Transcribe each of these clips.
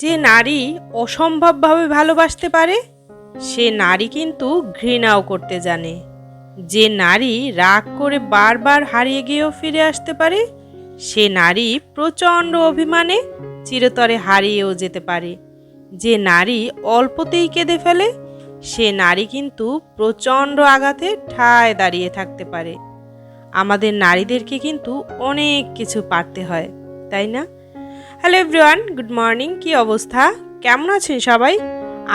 যে নারী অসম্ভবভাবে ভালোবাসতে পারে সে নারী কিন্তু ঘৃণাও করতে জানে। যে নারী রাগ করে বারবার হারিয়ে গিয়েও ফিরে আসতে পারে সে নারী প্রচণ্ড অভিমানে চিরতরে হারিয়েও যেতে পারে। যে নারী অল্পতেই কেঁদে ফেলে সে নারী কিন্তু প্রচণ্ড আঘাতে ঠায় দাঁড়িয়ে থাকতে পারে। আমাদের নারীদেরকে কিন্তু অনেক কিছু পারতে হয়, তাই না? Hello everyone, good morning. কি অবস্থা, কেমন আছেন সবাই?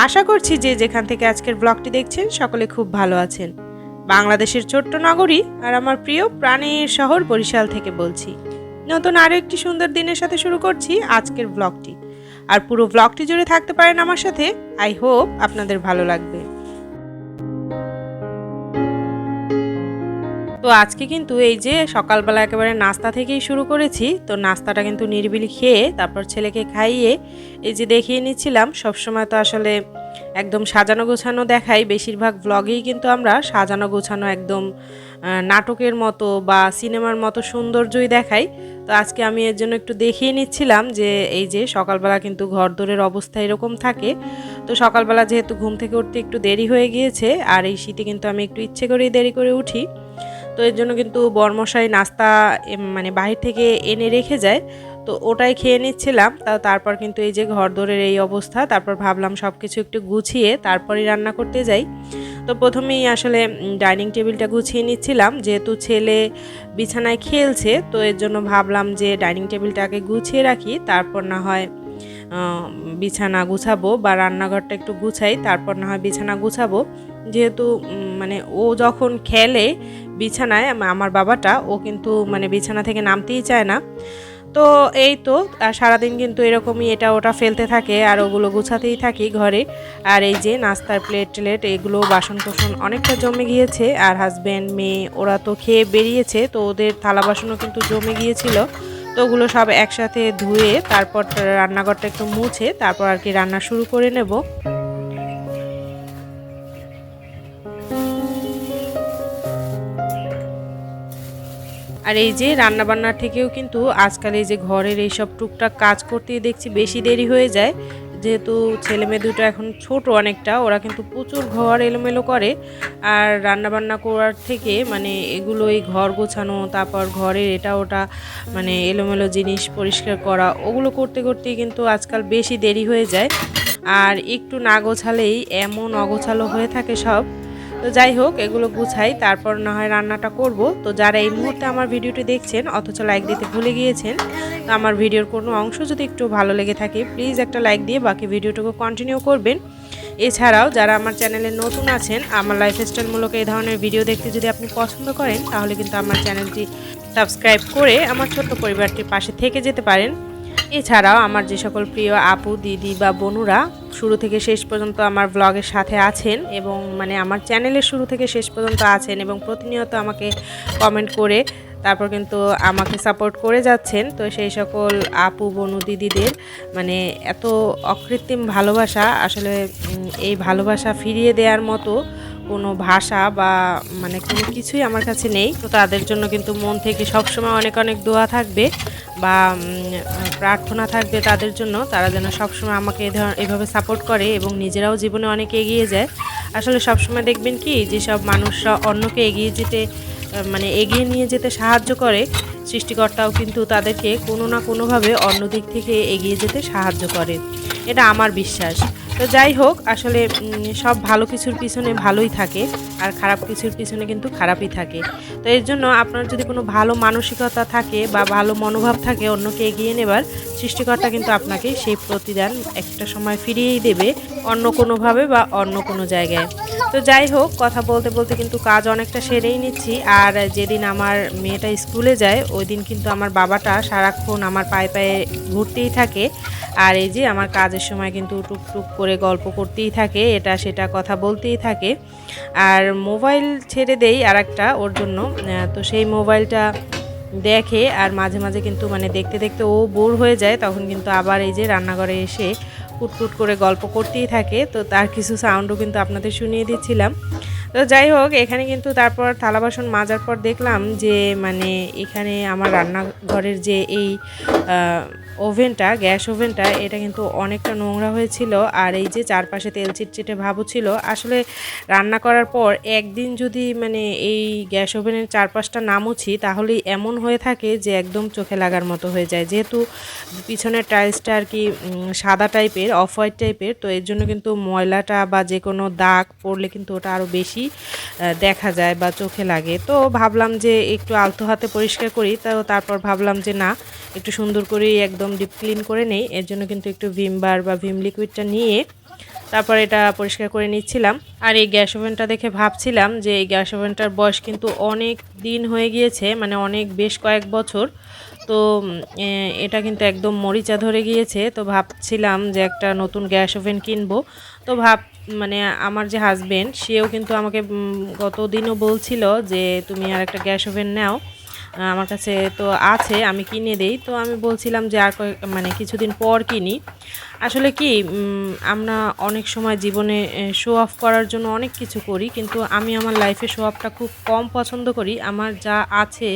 আশা করছি যে যেখান থেকে আজকের ব্লগটি দেখছেন সকলে খুব ভালো আছেন। বাংলাদেশের ছোট্ট নগরী আর আমার প্রিয় প্রাণের শহর বরিশাল থেকে বলছি। নতুন আরও একটি সুন্দর দিনের সাথে শুরু করছি আজকের ব্লগটি। আর পুরো ব্লগটি জুড়ে থাকতে পারেন আমার সাথে। আই হোপ আপনাদের ভালো লাগবে। তো আজকে কিন্তু এই যে সকালবেলা একেবারে নাস্তা থেকেই শুরু করেছি। তো নাস্তাটা কিন্তু নিরিবিলি খেয়ে তারপর ছেলেকে খাইয়ে এই যে দেখিয়ে নিচ্ছিলাম। সবসময় তো আসলে একদম সাজানো গোছানো দেখাই, বেশিরভাগ ব্লগেই কিন্তু আমরা সাজানো গোছানো একদম নাটকের মতো বা সিনেমার মতো সৌন্দর্যই দেখাই। তো আজকে আমি এর জন্য একটু দেখিয়ে নিচ্ছিলাম যে এই যে সকালবেলা কিন্তু ঘরদোরের অবস্থা এরকম থাকে। তো সকালবেলা যেহেতু ঘুম থেকে উঠতে একটু দেরি হয়ে গিয়েছে, আর এই শীতে কিন্তু আমি একটু ইচ্ছে করেই দেরি করে উঠি। তো এর জন্য কিন্তু বরমশাই নাস্তা মানে বাহির থেকে এনে রেখে যায়, তো ওটাই খেয়ে নিচ্ছিলাম। তারপর কিন্তু এই যে ঘরদোরের এই অবস্থা, তারপর ভাবলাম সব কিছু একটু গুছিয়ে তারপরই রান্না করতে যাই। তো প্রথমেই আসলে ডাইনিং টেবিলটা গুছিয়ে নিচ্ছিলাম, যেহেতু ছেলে বিছানায় খেলছে। তো এর জন্য ভাবলাম যে ডাইনিং টেবিলটা আগে গুছিয়ে রাখি, তারপর না হয় বিছানা গুছাবো বা রান্নাঘরটা একটু গুছাই, তারপর না হয় বিছানা গুছাবো। যেহেতু মানে ও যখন খেলে বিছানায়, আমার বাবাটা, ও কিন্তু মানে বিছানা থেকে নামতেই চায় না। তো এই তো সারাদিন কিন্তু এরকমই এটা ওটা ফেলতে থাকে আর ওগুলো গুছাতেই থাকি ঘরে। আর এই যে নাস্তার প্লেট টেলেট এগুলো বাসন কোসন অনেকটা জমে গিয়েছে, আর হাজব্যান্ড মেয়ে ওরা তো খেয়ে বেরিয়েছে, তো ওদের থালা বাসনও কিন্তু জমে গিয়েছিল। তো ওগুলো সব একসাথে ধুয়ে তারপর রান্নাঘরটা একটু মুছে তারপর আর কি রান্না শুরু করে নেব। আর এই যে রান্নাবান্নার থেকেও কিন্তু আজকাল এই যে ঘরের এইসব টুকটাক কাজ করতেই দেখছি বেশি দেরি হয়ে যায়। যেহেতু ছেলে মেয়ে দুটো এখন ছোট অনেকটা, ওরা কিন্তু প্রচুর ঘর এলোমেলো করে। আর রান্নাবান্না করার থেকে মানে এগুলো এই ঘর গোছানো, তারপর ঘরের এটা ওটা মানে এলোমেলো জিনিস পরিষ্কার করা, ওগুলো করতে করতেই কিন্তু আজকাল বেশি দেরি হয়ে যায়। আর একটু না গোছালেই এমন অগোছালো হয়ে থাকে সব। তো যাই হোক, এগুলো গুছাই তারপর না হয় রান্নাটা করব। তো যারা এই মুহূর্তে আমার ভিডিওটি দেখছেন অথচ লাইক দিতে ভুলে গিয়েছেন, তো আমার ভিডিওর কোনো অংশ যদি একটু ভালো লেগে থাকে প্লিজ একটা লাইক দিয়ে বাকি ভিডিওটুকু কন্টিনিউ করবেন। এছাড়াও যারা আমার চ্যানেলে নতুন আছেন, আমার লাইফস্টাইলমূলক এই ধরনের ভিডিও দেখতে যদি আপনি পছন্দ করেন, তাহলে কিন্তু আমার চ্যানেলটি সাবস্ক্রাইব করে আমার ছোট্ট পরিবারটির পাশে থেকে যেতে পারেন। এছাড়াও আমার যে সকল প্রিয় আপু দিদি বা বোনুরা শুরু থেকে শেষ পর্যন্ত আমার ব্লগের সাথে আছেন এবং মানে আমার চ্যানেলের শুরু থেকে শেষ পর্যন্ত আছেন এবং প্রতিনিয়ত আমাকে কমেন্ট করে তারপর কিন্তু আমাকে সাপোর্ট করে যাচ্ছেন, তো সেই সকল আপু বনু দিদিদের মানে এত অকৃত্রিম ভালোবাসা, আসলে এই ভালোবাসা ফিরিয়ে দেওয়ার মতো কোনো ভাষা বা মানে কোনো কিছুই আমার কাছে নেই। তো তাদের জন্য কিন্তু মন থেকে সবসময় অনেক অনেক দোয়া থাকবে বা প্রার্থনা থাকবে তাদের জন্য, তারা যেন সবসময় আমাকে এভাবে সাপোর্ট করে এবং নিজেরাও জীবনে অনেক এগিয়ে যায়। আসলে সবসময় দেখবেন কি যেসব মানুষরা অন্যকে এগিয়ে যেতে মানে এগিয়ে নিয়ে যেতে সাহায্য করে, সৃষ্টিকর্তাও কিন্তু তাদেরকে কোনো না কোনোভাবে অন্য দিক থেকে এগিয়ে যেতে সাহায্য করে, এটা আমার বিশ্বাস। তো যাই হোক, আসলে সব ভালো কিছুর পিছনে ভালোই থাকে আর খারাপ কিছুর পিছনে কিন্তু খারাপই থাকে। তো এর জন্য আপনার যদি কোনো ভালো মানসিকতা থাকে বা ভালো মনোভাব থাকে অন্যকে এগিয়ে নেবার, সৃষ্টিকর্তা কিন্তু আপনাকে সেই প্রতিদান একটা সময় ফিরিয়েই দেবে অন্য কোনোভাবে বা অন্য কোনো জায়গায়। তো যাই হোক, কথা বলতে বলতে কিন্তু কাজ অনেকটা সেরেই নিচ্ছি। আর যেদিন আমার মেয়েটা স্কুলে যায় ওই দিন কিন্তু আমার বাবাটা সারাক্ষণ আমার পায়ে পায়ে ঘুরতেই থাকে। আর এই যে আমার কাজের সময় কিন্তু টুকটুক করে গল্প করতেই থাকে, এটা সেটা কথা বলতেই থাকে। আর মোবাইল ছেড়ে দেই আর একটা ওর জন্য, তো সেই মোবাইলটা দেখে আর মাঝে মাঝে কিন্তু মানে দেখতে দেখতে ও বোর হয়ে যায়, তখন কিন্তু আবার এই যে রান্নাঘরে এসে কুটকুট করে গল্প করতেই থাকে। তো তার কিছু সাউন্ডও কিন্তু আপনাদের শুনিয়ে দিচ্ছিলাম। তো যাই হোক, এখানে কিন্তু তারপর থালা বাসন মাজার পর দেখলাম যে মানে এখানে আমার রান্নাঘরের যে এই ওভেনটা, গ্যাস ওভেনটা, এটা কিন্তু অনেকটা নোংরা হয়েছিল। আর এই যে চারপাশে তেল চিটচিটে ভাবও ছিল। আসলে রান্না করার পর একদিন যদি মানে এই গ্যাস ওভেনের চারপাশটা না মুছি তাহলেই এমন হয়ে থাকে যে একদম চোখে লাগার মতো হয়ে যায়। যেহেতু পিছনের টাইলসটা আর কি সাদা টাইপের, অফ হোয়াইট টাইপের, তো এর জন্য কিন্তু ময়লাটা বা যে কোনো দাগ পড়লে কিন্তু ওটা আরও বেশি দেখা যায় বা চোখে লাগে। তো ভাবলাম যে একটু আলতো হাতে পরিষ্কার করি, তো তারপর ভাবলাম যে না, একটু সুন্দর করে একদম ডিপ ক্লিন করে নেই। এর জন্য কিন্তু একটু ভিম বার বা ভিম লিকুইডটা নিয়ে তারপর এটা পরিষ্কার করে নিচ্ছিলাম। আর এই গ্যাস ওভেনটা দেখে ভাবছিলাম যে এই গ্যাস ওভেনটার বয়স কিন্তু অনেক দিন হয়ে গিয়েছে, মানে অনেক বেশ কয়েক বছর। তো এটা কিন্তু একদম মরিচা ধরে গিয়েছে। তো ভাবছিলাম যে একটা নতুন গ্যাস ওভেন কিনবো। তো মানে আমার যে হাজবেন্ড, সেও কিন্তু আমাকে গত দিনও বলছিল যে তুমি আর একটা গ্যাস ওভেন নাও, আমার কাছে তো আছে, আমি কিনে দেই। তো আমি বলছিলাম যে আর মানে কিছুদিন পর কিনি। আসলে কি আমরা অনেক সময় জীবনে শো অফ করার জন্য অনেক কিছু করি, কিন্তু আমি আমার লাইফে শো অফটা খুব কম পছন্দ করি। আমার যা আছে,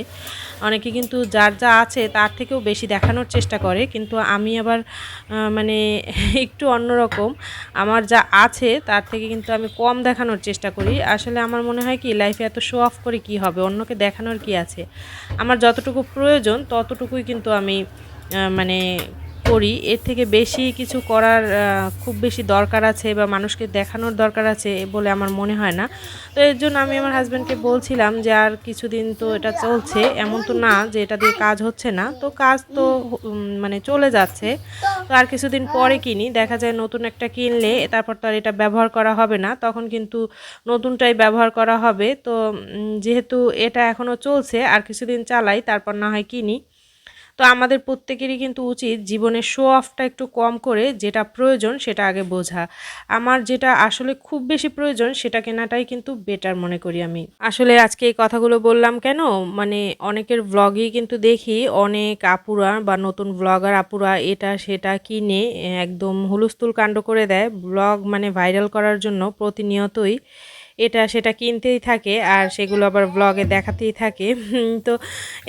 অনেকে কিন্তু যার যা আছে তার থেকেও বেশি দেখানোর চেষ্টা করে, কিন্তু আমি আবার মানে একটু অন্যরকম। আমার যা আছে তার থেকে কিন্তু আমি কম দেখানোর চেষ্টা করি। আসলে আমার মনে হয় কি, লাইফে এত শো অফ করে কি হবে, অন্যকে দেখানোর কি আছে। আমার যতটুকু প্রয়োজন ততটুকুই কিন্তু আমি মানে করি। এর থেকে বেশি কিছু করার খুব বেশি দরকার আছে বা মানুষকে দেখানোর দরকার আছে বলে আমার মনে হয় না। তো এর জন্য আমি আমার হাজব্যান্ডকে বলছিলাম যে আর কিছুদিন তো এটা চলছে, এমন তো না যে এটা দিয়ে কাজ হচ্ছে না, তো কাজ তো মানে চলে যাচ্ছে। তো আর কিছুদিন পরে কিনি, দেখা যায় নতুন একটা কিনলে তারপর তো আর এটা ব্যবহার করা হবে না, তখন কিন্তু নতুনটাই ব্যবহার করা হবে। তো যেহেতু এটা এখনও চলছে, আর কিছুদিন চালাই, তারপর না হয় কিনি। তো আমাদের প্রত্যেকেরই কিন্তু উচিত জীবনের শো অফটা একটু কম করে যেটা প্রয়োজন সেটা আগে বোঝা। আমার যেটা আসলে খুব বেশি প্রয়োজন সেটা কেনাটাই কিন্তু বেটার মনে করি আমি। আসলে আজকে এই কথাগুলো বললাম কেন, মানে অনেকের ব্লগেই কিন্তু দেখি অনেক আপুরা বা নতুন ব্লগার আপুরা এটা সেটা কিনে একদম হুলস্থুল কাণ্ড করে দেয় ব্লগ মানে ভাইরাল করার জন্য। প্রতিনিয়তই এটা সেটা কিনতেই থাকে আর সেগুলো আবার ব্লগে দেখাতেই থাকে। তো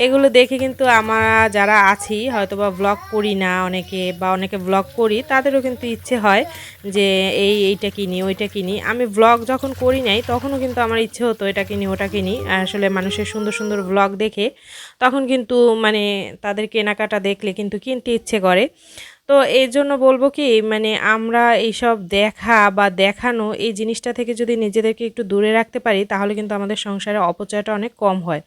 এগুলো দেখে কিন্তু আমরা যারা আছি, হয়তো বা ব্লগ করি না অনেকে, বা অনেকে ব্লগ করি, তাদেরও কিন্তু ইচ্ছে হয় যে এইটা কিনি ওইটা কিনি। আমি ব্লগ যখন করি নাই তখনও কিন্তু আমার ইচ্ছে হতো এটা কিনি ওটা কিনি। আর আসলে মানুষের সুন্দর সুন্দর ব্লগ দেখে তখন কিন্তু মানে তাদের কেনাকাটা দেখলে কিন্তু কিনতে ইচ্ছে করে। তো এই জন্য বলবো কি, মানে আমরা এইসব দেখা বা দেখানো এই জিনিসটা থেকে যদি নিজেদেরকে একটু দূরে রাখতে পারি তাহলে কিন্তু আমাদের সংসারে অপচয়টা অনেক কম হয়।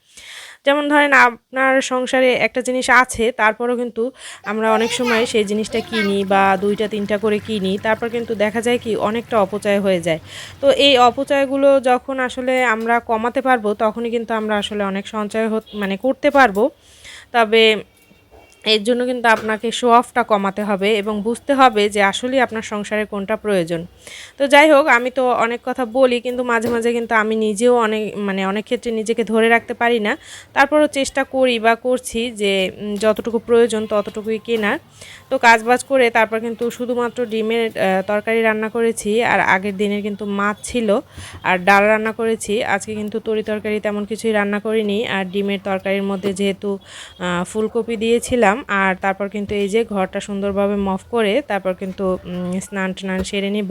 যেমন ধরেন আপনার সংসারে একটা জিনিস আছে, তারপরেও কিন্তু আমরা অনেক সময় সেই জিনিসটা কিনি বা 2টা 3টা করে কিনি, তারপর কিন্তু দেখা যায় কি অনেকটা অপচয় হয়ে যায়। তো এই অপচয়গুলো যখন আসলে আমরা কমাতে পারবো তখনই কিন্তু আমরা আসলে অনেক সঞ্চয় মানে করতে পারবো। তবে এর জন্য কিন্তু আপনাকে শো অফটা কমাতে হবে এবং বুঝতে হবে যে আসলেই আপনার সংসারে কোনটা প্রয়োজন। তো যাই হোক, আমি তো অনেক কথা বলি, কিন্তু মাঝে মাঝে কিন্তু আমি নিজেও অনেক ক্ষেত্রে নিজেকে ধরে রাখতে পারি না। তারপরও চেষ্টা করি বা করছি যে যতটুকু প্রয়োজন ততটুকুই কেনার। তো কাজবাজ করে তারপর কিন্তু শুধুমাত্র ডিমের তরকারি রান্না করেছি, আর আগের দিনের কিন্তু মাছ ছিল আর ডাল রান্না করেছি। আজকে কিন্তু তরি তরকারি তেমন কিছুই রান্না করিনি। আর ডিমের তরকারির মধ্যে যেহেতু ফুলকপি দিয়েছিলাম, আর তারপর কিন্তু এই যে ঘরটা সুন্দরভাবে মফ করে তারপর কিন্তু স্নান টান সেরে নিব।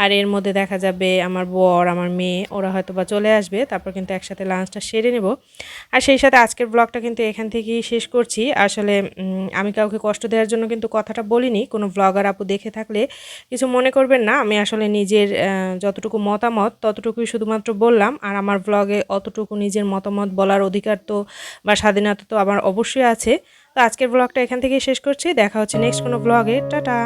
আর এর মধ্যে দেখা যাবে আমার বর আমার মেয়ে ওরা হয়তো বা চলে আসবে, তারপর কিন্তু একসাথে লাঞ্চটা সেরে নেব। আর সেই সাথে আজকের ব্লগটা কিন্তু এখান থেকেই শেষ করছি। আসলে আমি কাউকে কষ্ট দেওয়ার জন্য কিন্তু কথাটা বলিনি, কোনো ব্লগার আপু দেখে থাকলে কিছু মনে করবেন না। আমি আসলে নিজের যতটুকু মতামত ততটুকুই শুধুমাত্র বললাম, আর আমার ব্লগে অতটুকু নিজের মতামত বলার অধিকার তো বা স্বাধীনতা তো আমার অবশ্যই আছে। তো আজকের ব্লগটা এখান থেকেই শেষ করছি, দেখা হচ্ছে নেক্সট কোনো ব্লগে। টাটা।